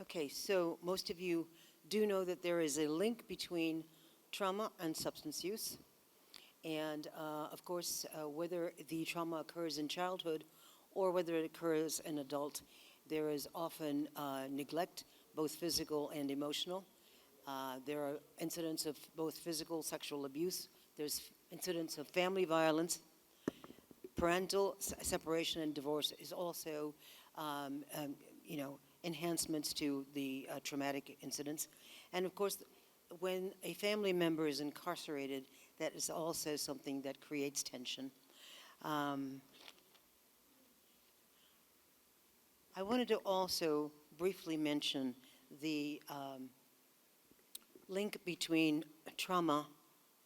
Okay, so most of you do know that there is a link between trauma and substance use. And of course, whether the trauma occurs in childhood or whether it occurs in adult, there is often neglect, both physical and emotional. There are incidents of both physical, sexual abuse. There's incidents of family violence. Parental separation and divorce is also, enhancements to the traumatic incidents. And of course, when a family member is incarcerated, that is also something that creates tension. I wanted to also briefly mention the link between trauma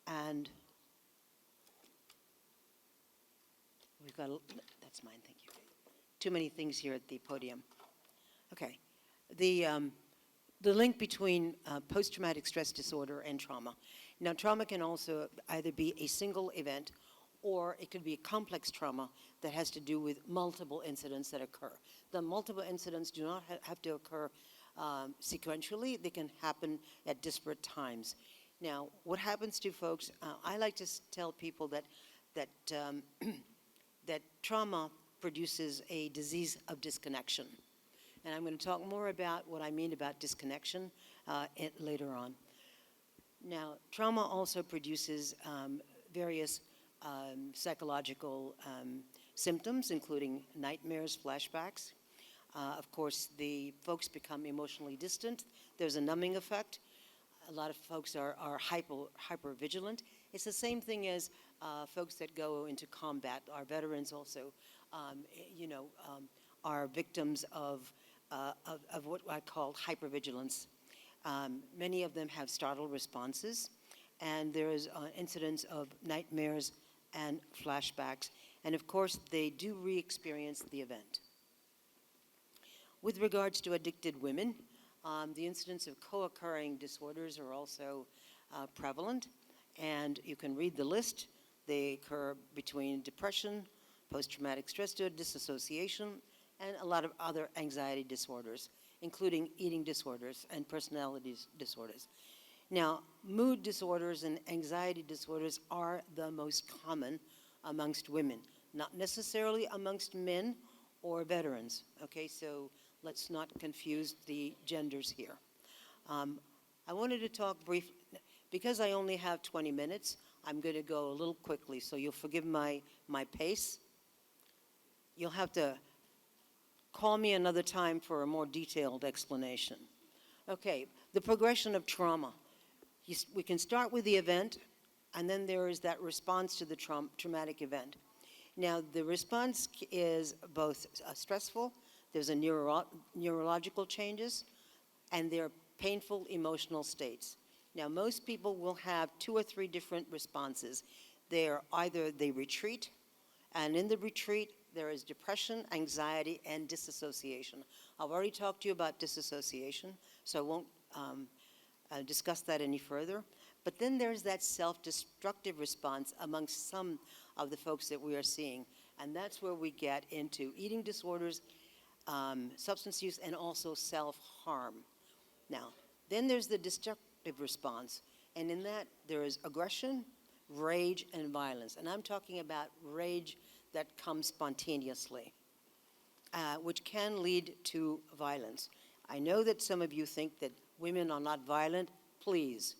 and that's mine, thank you. Too many things here at the podium. Okay, the link between post-traumatic stress disorder and trauma. Now, trauma can also either be a single event or it could be a complex trauma that has to do with multiple incidents that occur. The multiple incidents do not have to occur sequentially. They can happen at disparate times. Now, what happens to folks, I like to tell people that that trauma produces a disease of disconnection. And I'm going to talk more about what I mean about disconnection later on. Now, trauma also produces various psychological symptoms, including nightmares, flashbacks. Of course, the folks become emotionally distant. There's a numbing effect. A lot of folks are hyper vigilant. It's the same thing as folks that go into combat. Our veterans also, are victims of what I call hypervigilance. Many of them have startle responses, and there is incidents of nightmares and flashbacks, and of course they do re-experience the event. With regards to addicted women, the incidence of co-occurring disorders are also prevalent, and you can read the list. They occur between depression, post-traumatic stress disorder, and a lot of other anxiety disorders, including eating disorders and personality disorders. Now, mood disorders and anxiety disorders are the most common amongst women, not necessarily amongst men or veterans, okay? So let's not confuse the genders here. I wanted to talk briefly, because I only have 20 minutes, I'm going to go a little quickly, so you'll forgive my pace. You'll have to call me another time for a more detailed explanation. Okay, the progression of trauma. We can start with the event, and then there is that response to the traumatic event. Now, the response is both stressful, there's a neurological changes, and there are painful emotional states. Now, most people will have 2 or 3 different responses. Either they retreat, and in the retreat, there is depression, anxiety, and disassociation. I've already talked to you about disassociation, so I won't discuss that any further. But then there's that self-destructive response amongst some of the folks that we are seeing. And that's where we get into eating disorders, substance use, and also self-harm. Now, then there's the destructive response. And in that, there is aggression, rage, and violence. And I'm talking about rage that comes spontaneously, which can lead to violence. I know that some of you think that women are not violent. Please,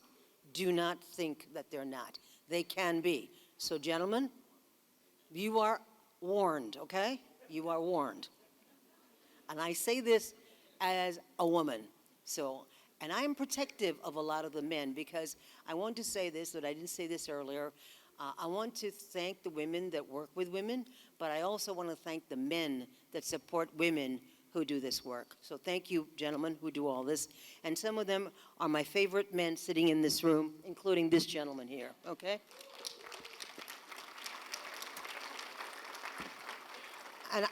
do not think that they're not. They can be. So gentlemen, you are warned, okay? You are warned. And I say this as a woman. And I am protective of a lot of the men because I want to say this, but I didn't say this earlier. I want to thank the women that work with women, but I also want to thank the men that support women who do this work. So thank you, gentlemen, who do all this. And some of them are my favorite men sitting in this room, including this gentleman here, okay?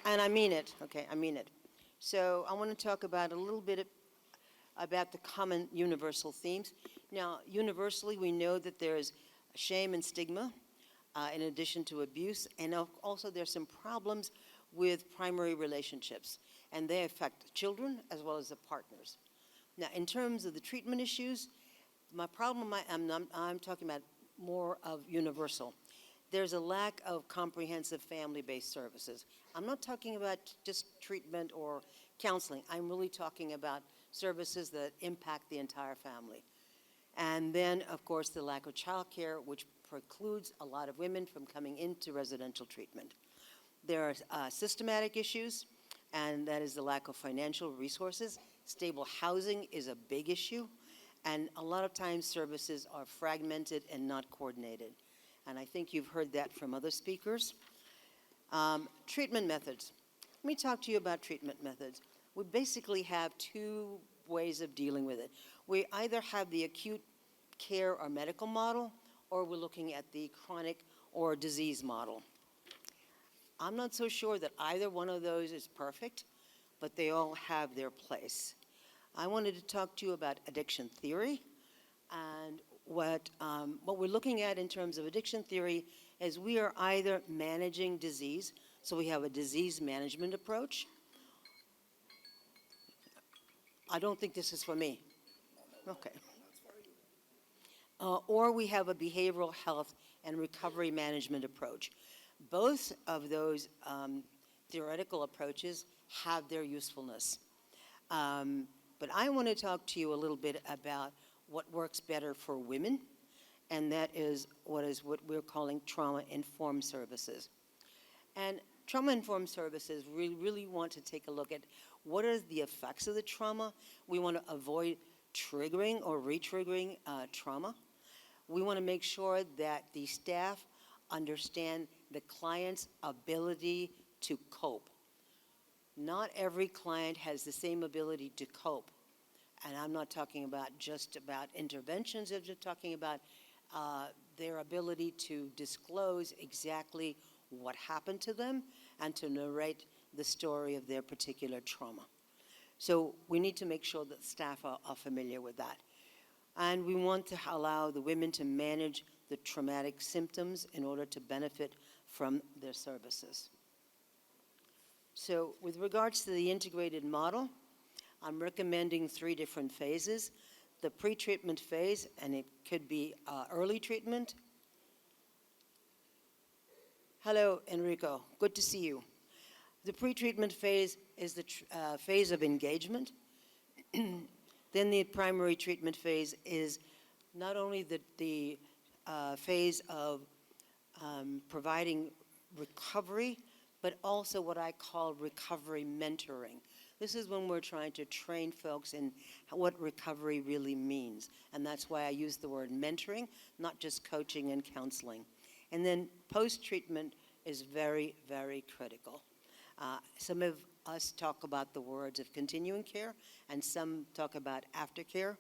And I mean it, okay, I mean it. So I want to talk about a little bit about the common universal themes. Now, universally, we know that there's shame and stigma, in addition to abuse, and also there's some problems with primary relationships, and they affect children as well as the partners. Now, in terms of the treatment issues, my problem, I'm talking about more of universal. There's a lack of comprehensive family-based services. I'm not talking about just treatment or counseling. I'm really talking about services that impact the entire family. And then, of course, the lack of childcare, which precludes a lot of women from coming into residential treatment. There are systematic issues, and that is the lack of financial resources. Stable housing is a big issue, and a lot of times services are fragmented and not coordinated. And I think you've heard that from other speakers. Treatment methods. Let me talk to you about treatment methods. We basically have two ways of dealing with it. We either have the acute care or medical model, or we're looking at the chronic or disease model. I'm not so sure that either one of those is perfect, but they all have their place. I wanted to talk to you about addiction theory, and what we're looking at in terms of addiction theory is we are either managing disease, so we have a disease management approach. I don't think this is for me. Okay. Or we have a behavioral health and recovery management approach. Both of those theoretical approaches have their usefulness. But I want to talk to you a little bit about what works better for women, and that is what we're calling trauma-informed services. And trauma-informed services, we really want to take a look at what are the effects of the trauma. We want to avoid triggering or re-triggering trauma. We want to make sure that the staff understand the client's ability to cope. Not every client has the same ability to cope. And I'm not talking about just about interventions, I'm just talking about their ability to disclose exactly what happened to them and to narrate the story of their particular trauma. So we need to make sure that staff are familiar with that. And we want to allow the women to manage the traumatic symptoms in order to benefit from their services. So with regards to the integrated model, I'm recommending 3 different phases. The pre-treatment phase, and it could be early treatment. Hello, Enrico, good to see you. The pre-treatment phase is the phase of engagement. Then the primary treatment phase is not only the phase of providing recovery, but also what I call recovery mentoring. This is when we're trying to train folks in what recovery really means. And that's why I use the word mentoring, not just coaching and counseling. And then post-treatment is very, very critical. Some of us talk about the words of continuing care, and some talk about aftercare.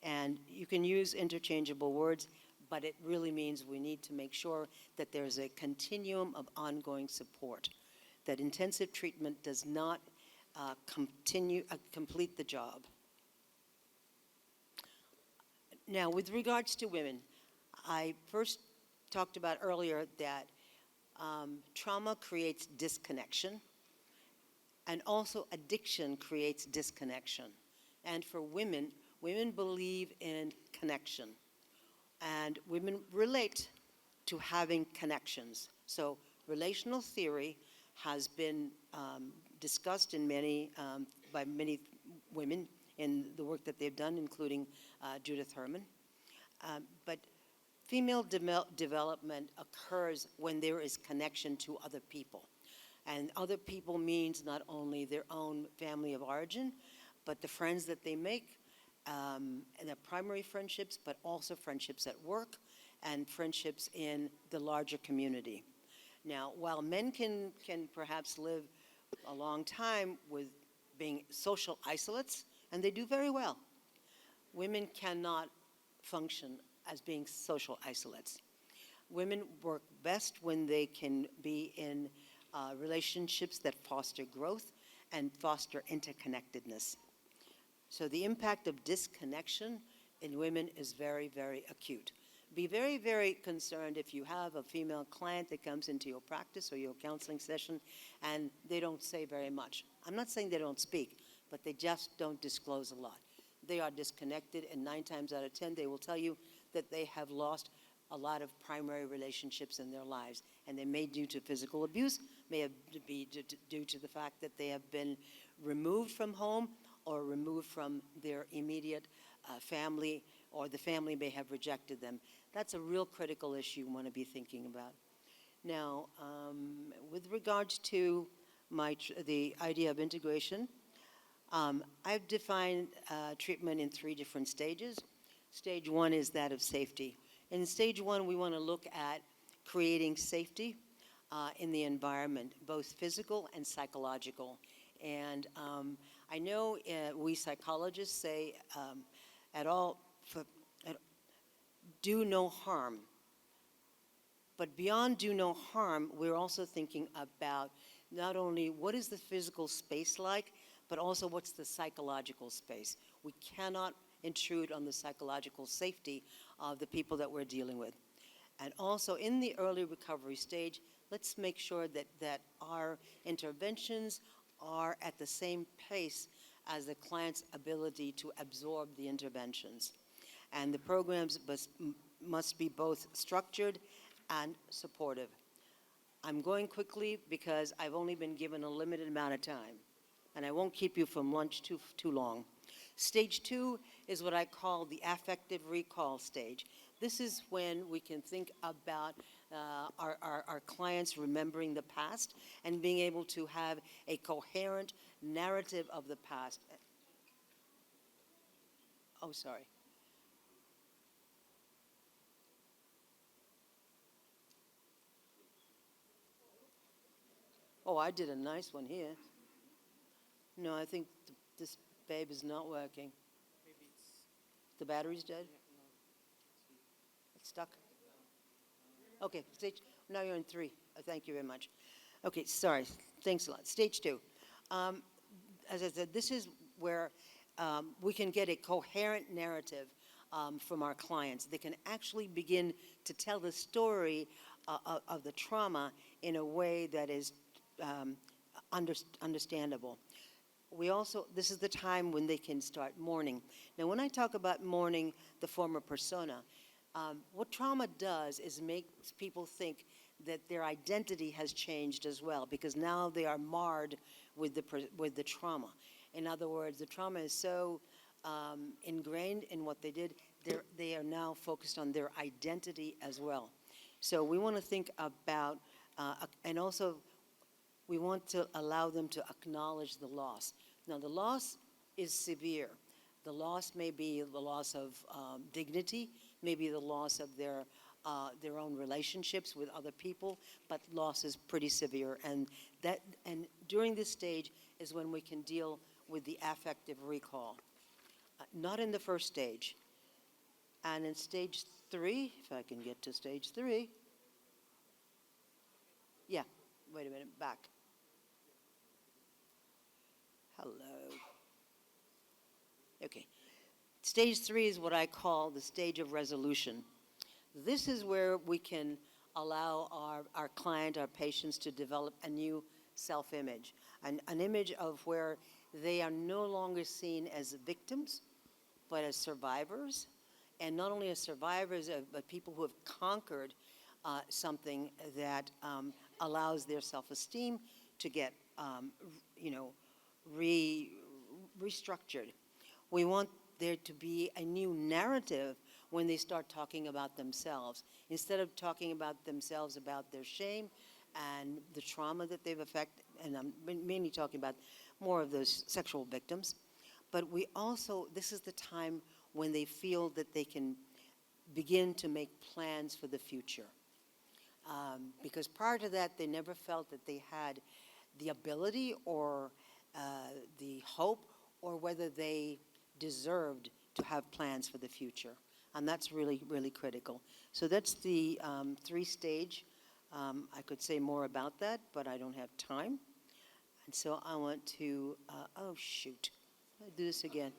And you can use interchangeable words, but it really means we need to make sure that there's a continuum of ongoing support, that intensive treatment does not complete the job. Now, with regards to women, I first talked about earlier that trauma creates disconnection, and also addiction creates disconnection. And for women, women believe in connection, and women relate to having connections. So relational theory has been discussed in by many women in the work that they've done, including Judith Herman. But female development occurs when there is connection to other people. And other people means not only their own family of origin, but the friends that they make, and their primary friendships, but also friendships at work and friendships in the larger community. Now, while men can perhaps live a long time with being social isolates, and they do very well, women cannot function as being social isolates. Women work best when they can be in relationships that foster growth and foster interconnectedness. So the impact of disconnection in women is very, very acute. Be very, very concerned if you have a female client that comes into your practice or your counseling session and they don't say very much. I'm not saying they don't speak, but they just don't disclose a lot. they are disconnected, and 9 times out of 10, they will tell you that they have lost a lot of primary relationships in their lives. And they may due to physical abuse, be due to the fact that they have been removed from home or removed from their immediate family, or the family may have rejected them. That's a real critical issue you want to be thinking about. Now, with regards to the idea of integration, I've defined treatment in 3 different stages. Stage 1 is that of safety. In stage 1, we want to look at creating safety in the environment, both physical and psychological. And I know we psychologists say do no harm. But beyond do no harm, we're also thinking about not only what is the physical space like, but also what's the psychological space. We cannot intrude on the psychological safety of the people that we're dealing with. And also in the early recovery stage, let's make sure that our interventions are at the same pace as the client's ability to absorb the interventions. And the programs must be both structured and supportive. I'm going quickly because I've only been given a limited amount of time, and I won't keep you from lunch too long. Stage 2 is what I call the affective recall stage. This is when we can think about our clients remembering the past and being able to have a coherent narrative of the past. Oh, sorry. Oh, I did a nice one here. No, I think this babe is not working. Maybe it's, The battery's dead? yeah, no. It's stuck? Okay, now you're in 3. Thank you very much. Okay, sorry. Thanks a lot. Stage 2. As I said, this is where we can get a coherent narrative from our clients. They can actually begin to tell the story of the trauma in a way that is understandable. This is the time when they can start mourning. Now, when I talk about mourning the former persona, what trauma does is makes people think that their identity has changed as well, because now they are marred with the trauma. In other words, the trauma is so ingrained in what they did, they are now focused on their identity as well. So we want to think about, and also we want to allow them to acknowledge the loss. Now, the loss is severe. The loss may be the loss of dignity, maybe the loss of their own relationships with other people, but loss is pretty severe. And during this stage is when we can deal with the affective recall. Not in the first stage. And in stage 3, if I can get to stage 3. Yeah, wait a minute, back. Hello. Okay. Stage 3 is what I call the stage of resolution. This is where we can allow our client, our patients, to develop a new self-image, an image of where they are no longer seen as victims, but as survivors, and not only as survivors, but people who have conquered something that allows their self-esteem to get, restructured. We want there to be a new narrative when they start talking about themselves. Instead of talking about themselves, about their shame and the trauma that they've affected, and I'm mainly talking about more of those sexual victims, but this is the time when they feel that they can begin to make plans for the future. Because prior to that, they never felt that they had the ability or the hope, or whether they deserved to have plans for the future. And that's really, really critical. So that's the 3-stage. I could say more about that, but I don't have time. And so I want to, oh shoot, I'll do this again.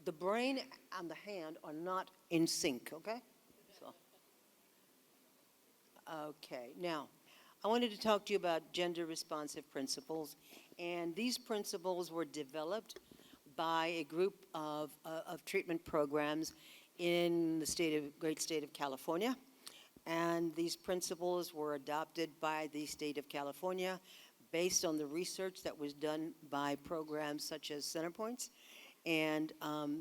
The brain and the hand are not in sync, okay? Okay, now, I wanted to talk to you about gender responsive principles And these principles were developed by a group of treatment programs in the great state of California. And these principles were adopted by the state of California based on the research that was done by programs such as Centerpoints and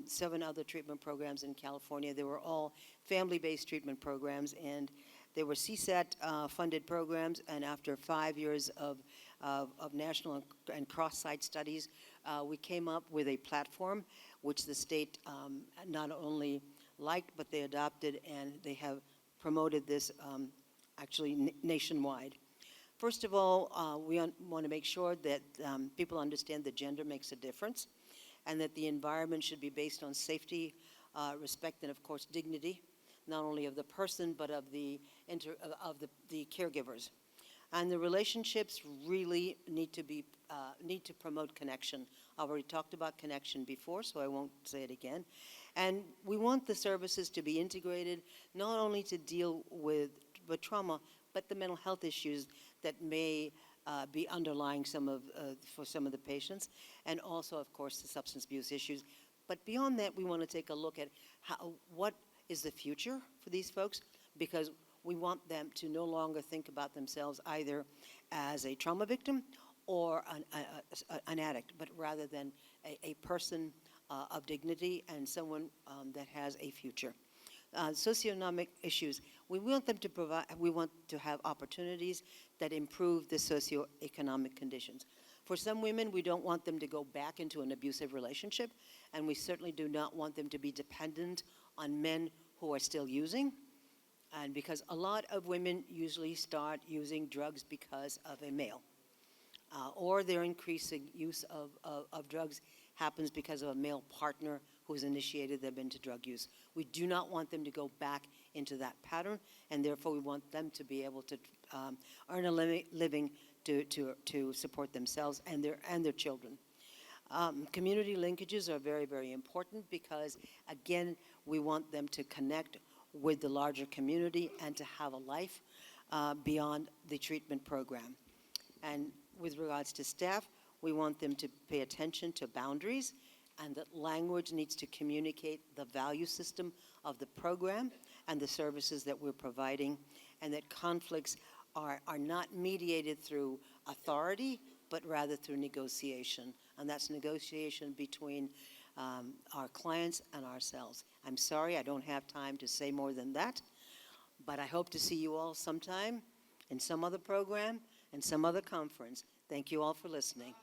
7 other treatment programs in California. They were all family-based treatment programs, and they were CSAT-funded programs, and after 5 years of national and cross-site studies, we came up with a platform which the state not only liked, but they adopted, and they have promoted this actually nationwide. First of all, we want to make sure that people understand that gender makes a difference, and that the environment should be based on safety, respect, and of course dignity, not only of the person but of the caregivers. And the relationships really need to promote connection. I've already talked about connection before, so I won't say it again. And we want the services to be integrated, not only to deal with trauma, but the mental health issues that may be underlying for some of the patients, and also, of course, the substance abuse issues. But beyond that, we want to take a look at what is the future for these folks, because we want them to no longer think about themselves either as a trauma victim or an addict, but rather than a person of dignity and someone that has a future. Socioeconomic issues. We want to have opportunities that improve the socioeconomic conditions. For some women, we don't want them to go back into an abusive relationship, and we certainly do not want them to be dependent on men who are still using. And because a lot of women usually start using drugs because of a male, or their increasing use of drugs happens because of a male partner who's initiated them into drug use. We do not want them to go back into that pattern, and therefore we want them to be able to earn a living to support themselves and their children. Community linkages are very, very important because, again, we want them to connect with the larger community and to have a life beyond the treatment program. And with regards to staff, we want them to pay attention to boundaries, and that language needs to communicate the value system of the program and the services that we're providing, and that conflicts are not mediated through authority, but rather through negotiation. And that's negotiation between our clients and ourselves. I'm sorry, I don't have time to say more than that, but I hope to see you all sometime in some other program and some other conference. Thank you all for listening.